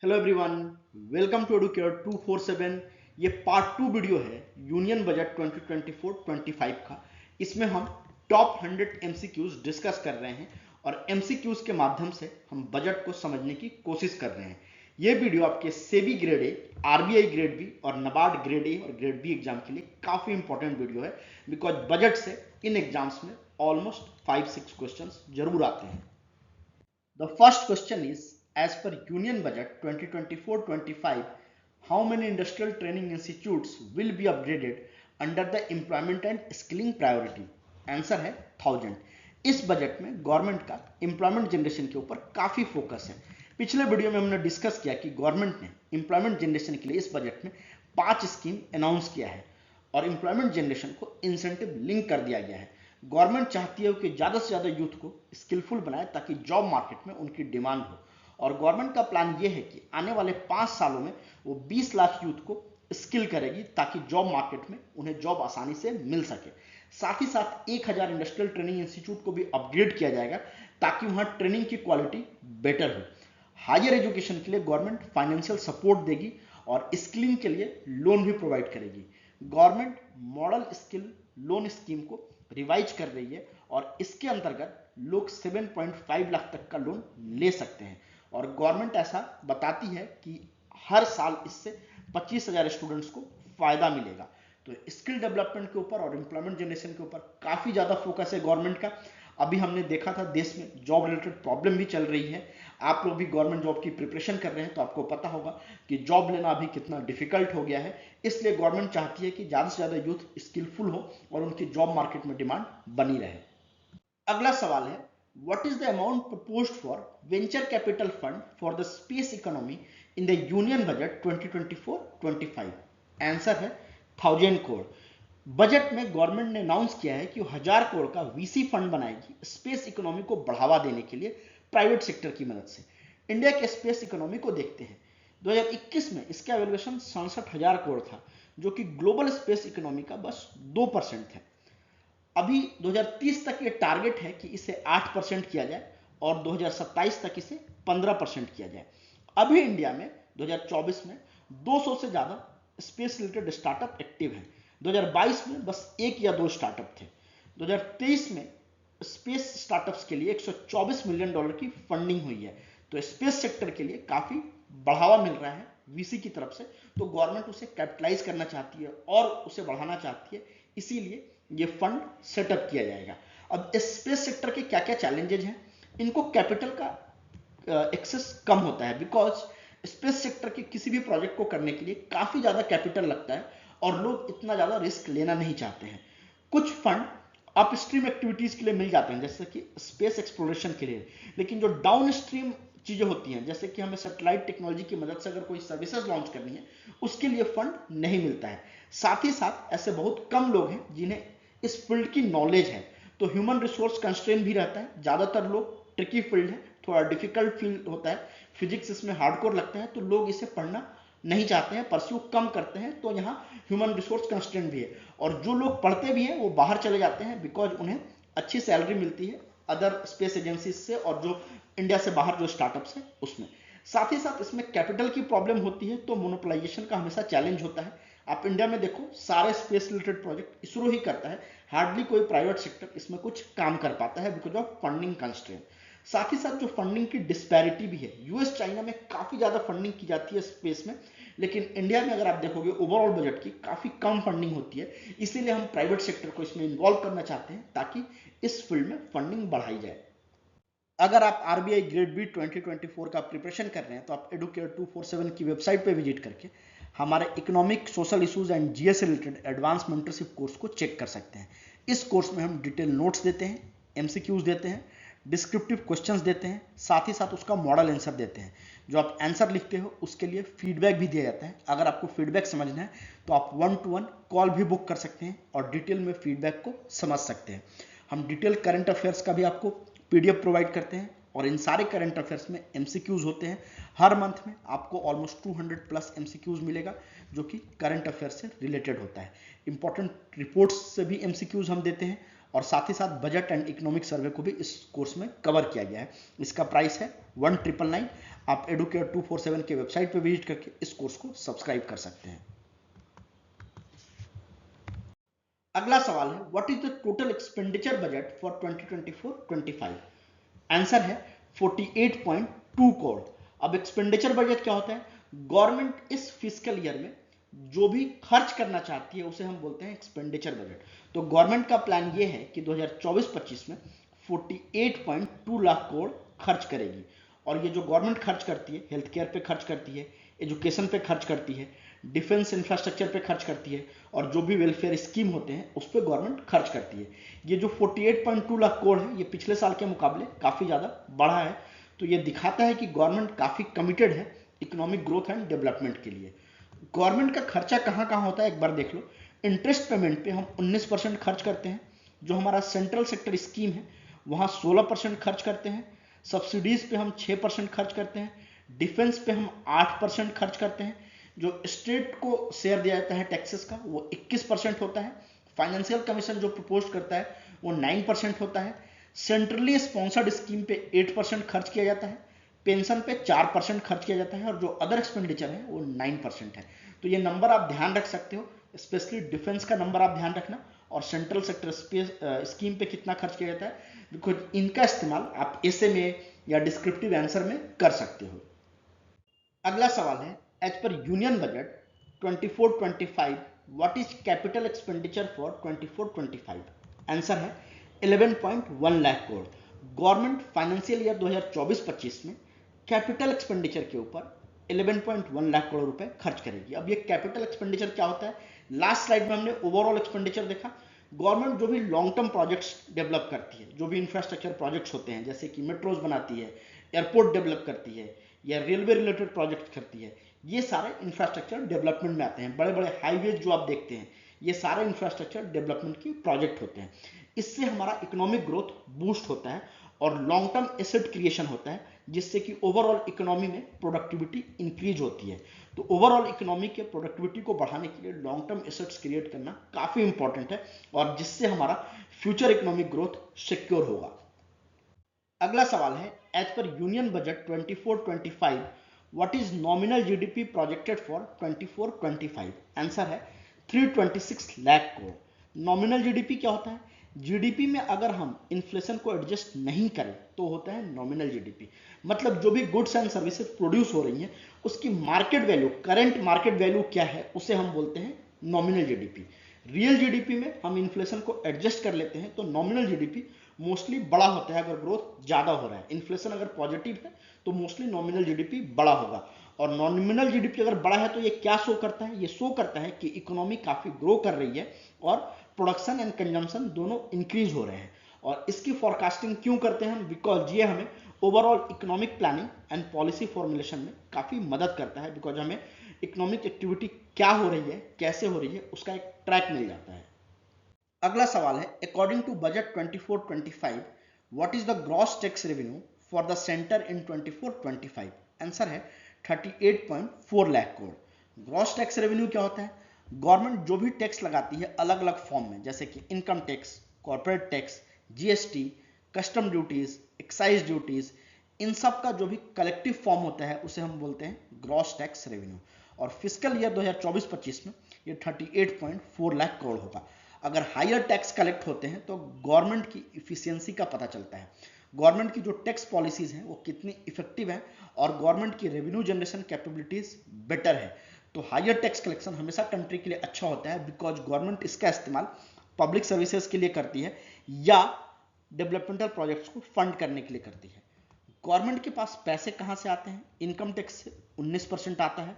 Hello everyone, welcome to Educare 247। ये part 2 video है union budget 2024-25 का। इसमें हम टॉप 100 एमसीक्यूज डिस्कस कर रहे हैं और एमसीक्यूज के माध्यम से हम बजट को समझने की कोशिश कर रहे हैं। ये वीडियो आपके SEBI grade A, RBI grade B और नाबार्ड ग्रेड ए और ग्रेड बी एग्जाम के लिए काफ़ी इंपॉर्टेंट वीडियो है, बिकॉज बजट से इन एग्जाम्स में ऑलमोस्ट 5-6 क्वेश्चन जरूर आते हैं। The first question is, as per Union Budget 2024-25, how many industrial training institutes will be upgraded under the employment and skilling priority? Answer है 1000। इस बजट में government का एम्प्लॉयमेंट जनरेशन के ऊपर काफ़ी फोकस है। पिछले वीडियो में हमने डिस्कस किया कि गवर्नमेंट ने एम्प्लॉयमेंट जनरेशन के लिए इस बजट में 5 स्कीम अनाउंस किया है और एम्प्लॉयमेंट जनरेशन को इंसेंटिव लिंक कर दिया गया है। गवर्नमेंट चाहती है कि ज़्यादा से ज़्यादा यूथ को स्किलफुल बनाए ताकि जॉब मार्केट में उनकी डिमांड हो, और गवर्नमेंट का प्लान ये है कि आने वाले 5 सालों में वो 20 लाख यूथ को स्किल करेगी ताकि जॉब मार्केट में उन्हें जॉब आसानी से मिल सके। साथ ही साथ 1000 इंडस्ट्रियल ट्रेनिंग इंस्टीट्यूट को भी अपग्रेड किया जाएगा ताकि वहाँ ट्रेनिंग की क्वालिटी बेटर हो। हायर एजुकेशन के लिए गवर्नमेंट फाइनेंशियल सपोर्ट देगी और स्किलिंग के लिए लोन भी प्रोवाइड करेगी। Government model skill loan scheme को रिवाइज कर रही है और इसके अंतर्गत लोग 7.5 लाख तक का लोन ले सकते हैं, और गवर्नमेंट ऐसा बताती है कि हर साल इससे 25,000 स्टूडेंट्स को फायदा मिलेगा। तो स्किल डेवलपमेंट के ऊपर और एम्प्लॉयमेंट जनरेशन के ऊपर काफ़ी ज़्यादा फोकस है गवर्नमेंट का। अभी हमने देखा था देश में जॉब रिलेटेड प्रॉब्लम भी चल रही है। आप लोग भी गवर्नमेंट जॉब की प्रिपरेशन कर रहे हैं तो आपको पता होगा कि जॉब लेना अभी कितना डिफिकल्ट हो गया है। इसलिए गवर्नमेंट चाहती है कि ज़्यादा से ज़्यादा यूथ स्किलफुल हो और उनकी जॉब मार्केट में डिमांड बनी रहे। अगला सवाल है, what is the amount proposed for venture capital fund for the space economy in the union budget 2024-25? Answer है 1000 करोड़। बजट में गवर्नमेंट ने अनाउंस किया है कि 1000 करोड़ का वीसी फंड बनाएगी स्पेस इकोनॉमी को बढ़ावा देने के लिए प्राइवेट सेक्टर की मदद से। इंडिया के स्पेस इकोनॉमी को देखते हैं। 2021 में इसका वैल्यूएशन 67,000 करोड़ था, जो कि ग्लोबल स्पेस इकोनॉमी का बस 2% है। अभी 2030 तक ये टारगेट है कि इसे 8% किया जाए और 2027 तक इसे 15% किया जाए। अभी इंडिया में 2024 में 200 से ज़्यादा स्पेस रिलेटेड स्टार्टअप एक्टिव हैं। 2022 में बस 1 या 2 स्टार्टअप थे। 2023 में स्पेस स्टार्टअप्स के लिए $124 मिलियन की फंडिंग हुई है। तो स्पेस सेक्टर के लिए काफ़ी बढ़ावा मिल रहा है वीसी की तरफ से, तो गवर्नमेंट उसे कैपिटलाइज करना चाहती है और उसे बढ़ाना चाहती है, इसीलिए ये फंड सेटअप किया जाएगा। अब स्पेस सेक्टर के क्या क्या चैलेंजेज हैं? इनको कैपिटल का एक्सेस कम होता है, बिकॉज स्पेस सेक्टर के किसी भी प्रोजेक्ट को करने के लिए काफ़ी ज़्यादा कैपिटल लगता है और लोग इतना ज़्यादा रिस्क लेना नहीं चाहते हैं। कुछ फंड अपस्ट्रीम एक्टिविटीज़ के लिए मिल जाते हैं, जैसे कि स्पेस एक्सप्लोरेशन के लिए, लेकिन जो डाउन स्ट्रीम चीज़ें होती हैं, जैसे कि हमें सैटेलाइट टेक्नोलॉजी की मदद से अगर कोई सर्विसेज लॉन्च करनी है, उसके लिए फंड नहीं मिलता है। साथ ही साथ ऐसे बहुत कम लोग हैं जिन्हें इस फील्ड की नॉलेज है, तो ह्यूमन रिसोर्स कंस्ट्रेन भी रहता है। ज़्यादातर लोग, ट्रिकी फील्ड है, थोड़ा डिफिकल्ट फील्ड होता है, फिजिक्स इसमें हार्डकोर लगता है, तो लोग इसे पढ़ना नहीं चाहते हैं, परस्यू कम करते हैं, तो यहाँ ह्यूमन रिसोर्स कंस्ट्रेंट भी है। और जो लोग पढ़ते भी हैं वो बाहर चले जाते हैं, बिकॉज उन्हें अच्छी सैलरी मिलती है अदर स्पेस एजेंसीज से और जो इंडिया से बाहर जो स्टार्टअप्स हैं उसमें। साथ ही साथ इसमें कैपिटल की प्रॉब्लम होती है, तो मोनोपोलाइजेशन का हमेशा चैलेंज होता है। आप इंडिया में देखो, सारे स्पेस रिलेटेड प्रोजेक्ट इसरो ही करता है, हार्डली कोई प्राइवेट सेक्टर इसमें कुछ काम कर पाता है बिकॉज ऑफ फंडिंग कंस्ट्रेंट। साथ ही साथ जो फंडिंग की डिस्पैरिटी भी है, यूएस चाइना में काफ़ी ज़्यादा फंडिंग की जाती है स्पेस में, लेकिन इंडिया में अगर आप देखोगे ओवरऑल बजट की काफ़ी कम फंडिंग होती है। इसीलिए हम प्राइवेट सेक्टर को इसमें इन्वॉल्व करना चाहते हैं ताकि इस फील्ड में फंडिंग बढ़ाई जाए। अगर आप आरबीआई ग्रेड बी 2024 का प्रिपरेशन कर रहे हैं तो आप एडुकेयर 247 की वेबसाइट पर विजिट करके हमारे economic, social issues and GS related advance mentorship course को चेक कर सकते हैं। इस कोर्स में हम डिटेल नोट्स देते हैं, एमसीक्यूज देते हैं, डिस्क्रिप्टिव क्वेश्चंस देते हैं, साथ ही साथ उसका मॉडल आंसर देते हैं। जो आप आंसर लिखते हो उसके लिए फीडबैक भी दिया जाता है। अगर आपको फीडबैक समझना है तो आप 1-to-1 कॉल भी बुक कर सकते हैं और डिटेल में फीडबैक को समझ सकते हैं। हम डिटेल करंट अफेयर्स का भी आपको पीडीएफ प्रोवाइड करते हैं और इन सारे करंट अफेयर्स में एमसीक्यूज होते हैं। हर मंथ में आपको ऑलमोस्ट 200 प्लस एमसीक्यूज मिलेगा जो कि करंट अफेयर्स से रिलेटेड होता है। इंपॉर्टेंट रिपोर्ट्स से भी एमसीक्यूज हम देते हैं और साथ ही साथ बजट एंड इकोनॉमिक सर्वे को भी इस कोर्स में कवर किया गया है। इसका प्राइस है 1999। आप एडुकेयर 247 के वेबसाइट पे विजिट करके इस कोर्स को सब्सक्राइब कर सकते हैं। अगला सवाल है, what is the total expenditure budget for 2024-25? Answer है 48.2 करोड़। अब एक्सपेंडिचर बजट क्या होता है? गवर्नमेंट इस फिस्कल ईयर में जो भी खर्च करना चाहती है उसे हम बोलते हैं एक्सपेंडिचर बजट। तो गवर्नमेंट का प्लान ये है कि 2024-25 में 48.2 लाख करोड़ खर्च करेगी। और ये जो गवर्नमेंट खर्च करती है, हेल्थ केयर पे खर्च करती है, एजुकेशन पे खर्च करती है, डिफेंस इंफ्रास्ट्रक्चर पे खर्च करती है, और जो भी वेलफेयर स्कीम होते हैं उस पर गवर्नमेंट खर्च करती है। ये जो 48.2 लाख करोड़ है, ये पिछले साल के मुकाबले काफ़ी ज़्यादा बढ़ा है। तो ये दिखाता है कि गवर्नमेंट काफ़ी कमिटेड है इकोनॉमिक ग्रोथ एंड डेवलपमेंट के लिए। गवर्नमेंट का खर्चा कहाँ कहाँ होता है एक बार देख लो। इंटरेस्ट पेमेंट पे हम 19% खर्च करते हैं। जो हमारा सेंट्रल सेक्टर स्कीम है वहाँ 16% खर्च करते हैं। सब्सिडीज पे हम 6% खर्च करते हैं। डिफेंस पे हम 8% खर्च करते हैं। जो स्टेट को शेयर दिया जाता है टैक्सेस का वो 21% होता है। फाइनेंशियल कमीशन जो प्रपोज करता है वो 9% होता है। सेंट्रली स्पॉन्सर्ड स्कीम पे 8% खर्च किया जाता है। पेंशन पे 4% खर्च किया जाता है, और जो अदर एक्सपेंडिचर है वो 9% है। तो ये नंबर आप ध्यान रख सकते हो, स्पेशली डिफेंस का नंबर आप ध्यान रखना, और सेंट्रल सेक्टर स्कीम पे कितना खर्च किया जाता है, बिकॉज इनका इस्तेमाल आप ऐसे में या डिस्क्रिप्टिव आंसर में कर सकते हो। अगला सवाल है, as per union budget 24-25 what is capital expenditure for 24-25? Answer है 11.1 lakh crore. Government financial year 2024-25 में कैपिटल एक्सपेंडिचर के ऊपर 11.1 लाख करोड़ रुपए खर्च करेगी। अब ये कैपिटल एक्सपेंडिचर क्या होता है? लास्ट स्लाइड में हमने ओवरऑल एक्सपेंडिचर देखा। गवर्नमेंट जो भी लॉन्ग टर्म प्रोजेक्ट्स डेवलप करती है, जो भी इंफ्रास्ट्रक्चर प्रोजेक्ट्स होते हैं, जैसे कि मेट्रोज बनाती है, एयरपोर्ट डेवलप करती है, या रेलवे रिलेटेड प्रोजेक्ट करती है, ये सारे इंफ्रास्ट्रक्चर डेवलपमेंट में आते हैं। बड़े बड़े हाईवेज जो आप देखते हैं ये सारे इंफ्रास्ट्रक्चर डेवलपमेंट के प्रोजेक्ट होते हैं। इससे हमारा इकोनॉमिक ग्रोथ बूस्ट होता है और लॉन्ग टर्म एसेट क्रिएशन होता है, जिससे कि ओवरऑल इकोनॉमी में प्रोडक्टिविटी इंक्रीज होती है। तो ओवरऑल इकोनॉमी के प्रोडक्टिविटी को बढ़ाने के लिए लॉन्ग टर्म एसेट्स क्रिएट करना काफ़ी इंपॉर्टेंट है, और जिससे हमारा फ्यूचर इकोनॉमिक ग्रोथ सिक्योर होगा। अगला सवाल है, as per union budget 24-25 what is nominal GDP projected for 24-25? Answer है 326 लाख करोड़। नॉमिनल जीडीपी क्या होता है? जीडीपी में अगर हम इन्फ्लेशन को एडजस्ट नहीं करें तो होता है नॉमिनल जीडीपी। मतलब जो भी गुड्स एंड सर्विसेज प्रोड्यूस हो रही हैं उसकी market value, current market value क्या है, उसे हम बोलते हैं नॉमिनल जीडीपी। रियल जीडीपी में हम इन्फ्लेशन को एडजस्ट कर लेते हैं, तो नॉमिनल जीडीपी मोस्टली बड़ा होता है अगर ग्रोथ ज़्यादा हो रहा है। इन्फ्लेशन अगर पॉजिटिव है तो मोस्टली नॉमिनल जीडीपी बड़ा होगा, और नॉमिनल जीडीपी अगर बड़ा है तो ये क्या शो करता है? ये शो करता है कि इकोनॉमी काफ़ी ग्रो कर रही है और प्रोडक्शन एंड कंजम्पशन दोनों इंक्रीज हो रहे हैं। और इसकी फॉरकास्टिंग क्यों करते हैं हम? बिकॉज ये हमें overall economic planning and policy formulation में काफ़ी मदद करता है, बिकॉज हमें इकोनॉमिक एक्टिविटी क्या हो रही है, कैसे हो रही है, उसका एक ट्रैक मिल जाता है। अगला सवाल है, according to budget 24-25 what is the gross tax revenue for the centre in 24-25? Answer है 38.4 lakh crore. Gross tax revenue क्या होता है? गवर्नमेंट जो भी टैक्स लगाती है अलग अलग फॉर्म में, जैसे कि income tax, corporate tax, GST, custom duties, excise duties, इन सब का जो भी कलेक्टिव फॉर्म होता है उसे हम बोलते हैं ग्रॉस टैक्स रेवेन्यू। और फिस्कल ईयर 2024-25 में ये 38.4 लाख करोड़ होगा। अगर हायर टैक्स कलेक्ट होते हैं तो गवर्नमेंट की इफिशियंसी का पता चलता है, गवर्नमेंट की जो टैक्स पॉलिसीज हैं वो कितनी इफेक्टिव हैं, और गवर्नमेंट की रेवेन्यू जनरेशन कैपेबिलिटीज बेटर है। तो हायर टैक्स कलेक्शन हमेशा कंट्री के लिए अच्छा होता है, बिकॉज गवर्नमेंट इसका इस्तेमाल पब्लिक सर्विसेज के लिए करती है या डेवलपमेंटल प्रोजेक्ट्स को फंड करने के लिए करती है। गवर्नमेंट के पास पैसे कहाँ से आते हैं? इनकम टैक्स से 19% आता है,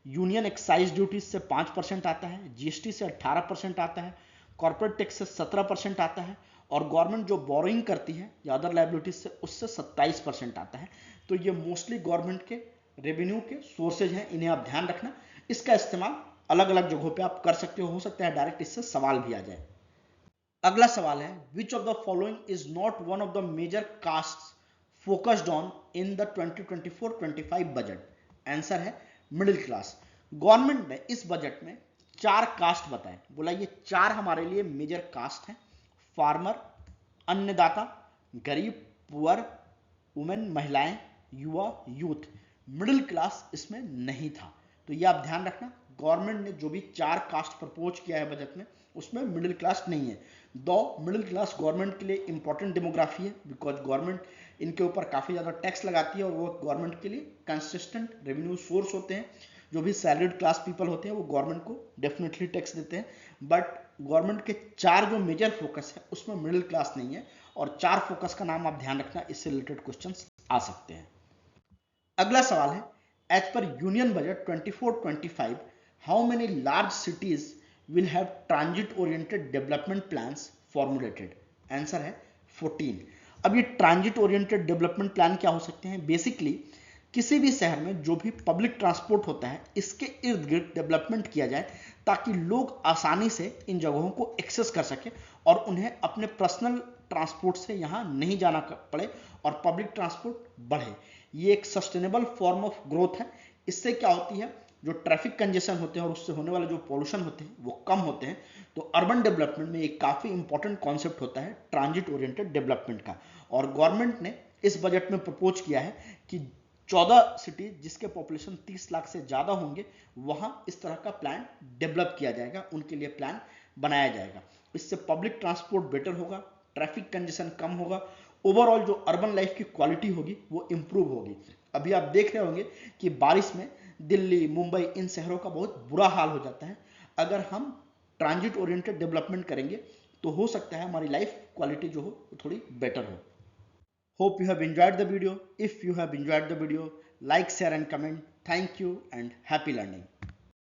यूनियन एक्साइज ड्यूटीज से 5% आता है, जीएसटी से 18% आता है, कॉर्पोरेट टैक्स से 17% आता है, और गवर्नमेंट जो बोरोइंग करती है या अदर लाइबिलिटीज से उससे 27% आता है। तो ये मोस्टली गवर्नमेंट के रेवेन्यू के सोर्सेज हैं, इन्हें आप ध्यान रखना। इसका इस्तेमाल अलग अलग जगहों पे आप कर सकते हो सकता है डायरेक्ट इससे सवाल भी आ जाए। अगला सवाल है, which of the following is not one of the major caste focused on in the 2024-25 बजट? आंसर है मिडिल क्लास। गवर्नमेंट ने इस बजट में 4 कास्ट बताए, बोला ये 4 हमारे लिए मेजर कास्ट हैं: फार्मर, अन्नदाता, गरीब, पुअर, वुमेन महिलाएं, युवा यूथ। मिडिल क्लास इसमें नहीं था। तो ये आप ध्यान रखना, गवर्नमेंट ने जो भी 4 कास्ट प्रपोज किया है बजट में उसमें मिडिल क्लास नहीं है। दो मिडिल क्लास गवर्नमेंट के लिए इंपॉर्टेंट डेमोग्राफी है, बिकॉज गवर्नमेंट इनके ऊपर काफ़ी ज़्यादा टैक्स लगाती है और वो गवर्नमेंट के लिए कंसिस्टेंट रेवेन्यू सोर्स होते हैं। जो भी सैलरीड क्लास पीपल होते हैं वो गवर्नमेंट को डेफिनेटली टैक्स देते हैं, बट गवर्नमेंट के 4 जो मेजर फोकस है उसमें मिडिल क्लास नहीं है। और 4 फोकस का नाम आप ध्यान रखना, इससे रिलेटेड क्वेश्चंस आ सकते हैं। अगला सवाल है, as per union budget 24-25 how many large cities will have transit oriented development plans formulated? Answer है 14। अब ये ट्रांजिट ओरिएंटेड डेवलपमेंट प्लान क्या हो सकते हैं? बेसिकली किसी भी शहर में जो भी पब्लिक ट्रांसपोर्ट होता है इसके इर्द गिर्द डेवलपमेंट किया जाए ताकि लोग आसानी से इन जगहों को एक्सेस कर सके और उन्हें अपने पर्सनल ट्रांसपोर्ट से यहाँ नहीं जाना पड़े और पब्लिक ट्रांसपोर्ट बढ़े। ये एक सस्टेनेबल फॉर्म ऑफ ग्रोथ है। इससे क्या होती है, जो ट्रैफिक कंजेशन होते हैं और उससे होने वाले जो पॉल्यूशन होते हैं वो कम होते हैं। तो अर्बन डेवलपमेंट में एक काफ़ी इंपॉर्टेंट कॉन्सेप्ट होता है ट्रांजिट ओरिएंटेड डेवलपमेंट का। और गवर्नमेंट ने इस बजट में प्रपोज किया है कि 14 सिटी जिसके पॉपुलेशन 30 लाख से ज़्यादा होंगे वहाँ इस तरह का प्लान डेवलप किया जाएगा, उनके लिए प्लान बनाया जाएगा। इससे पब्लिक ट्रांसपोर्ट बेटर होगा, ट्रैफिक कंजेशन कम होगा, ओवरऑल जो अर्बन लाइफ की क्वालिटी होगी वो इम्प्रूव होगी। अभी आप देख रहे होंगे कि बारिश में दिल्ली, मुंबई, इन शहरों का बहुत बुरा हाल हो जाता है। अगर हम ट्रांजिट ओरिएंटेड डेवलपमेंट करेंगे तो हो सकता है हमारी लाइफ क्वालिटी जो हो वो थोड़ी बेटर हो। Hope you have enjoyed the video. If you have enjoyed the video, like, share and comment. Thank you and happy learning.